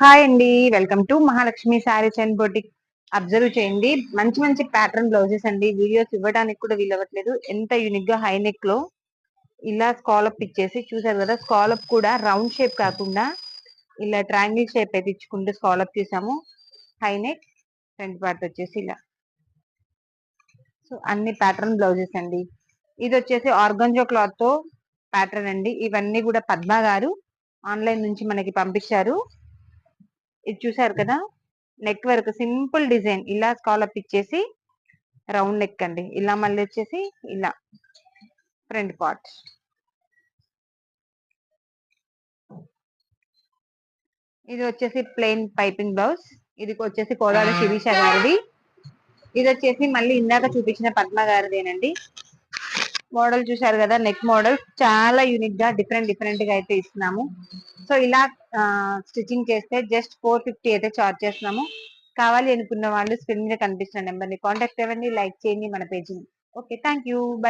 Hi అండి, welcome to Mahalakshmi saris and boutique. Observe చేయండి, మంచి మంచి ప్యాటర్న్ బ్లౌజెస్ అండి. వీడియోస్ ఇవ్వడానికి కూడా వీలవ్వట్లేదు. ఎంత యూనిక్ గా హై నెక్ లో ఇలా స్కాలప్ ఇచ్చేసి చూసారు కదా. స్కాలప్ కూడా రౌండ్ షేప్ కాకుండా ఇలా ట్రయాంగిల్ షేప్ అయితే ఇచ్చుకుంటూ స్కాలప్ తీసాము. హై నెక్, ఫ్రంట్ పార్ట్ వచ్చేసి ఇలా. సో అన్ని ప్యాటర్న్ బ్లౌజెస్ అండి. ఇది వచ్చేసి ఆర్గంజో క్లాత్ తో ప్యాటర్న్ అండి. ఇవన్నీ కూడా పద్మ గారు ఆన్లైన్ నుంచి మనకి పంపించారు. ఇది చూసారు కదా, నెక్ వర్క్ సింపుల్ డిజైన్ ఇలా స్కాలప్ ఇచ్చేసి రౌండ్ నెక్ అండి. ఇలా మళ్ళీ వచ్చేసి ఇలా ఫ్రంట్ పార్ట్. ఇది వచ్చేసి ప్లెయిన్ పైపింగ్ బ్లౌజ్. ఇది వచ్చేసి కోదాడ శిరీష గారిది. ఇది వచ్చేసి మళ్ళీ ఇందాక చూపించిన పద్మ గారిదేనండి. మోడల్ చూసారు కదా, నెక్ మోడల్ చాలా యూనిక్ గా డిఫరెంట్ డిఫరెంట్ గా అయితే ఇస్తున్నాము. సో ఇలా స్టిచ్చింగ్ చేస్తే జస్ట్ 450 అయితే చార్జ్ చేస్తున్నాము. కావాలి అనుకున్న వాళ్ళు స్క్రీన్ మీద కనిపిస్తున్న నెంబర్ ని కాంటాక్ట్ అవ్వండి, లైక్ చేయండి మన పేజీని. Okay, thank you, by.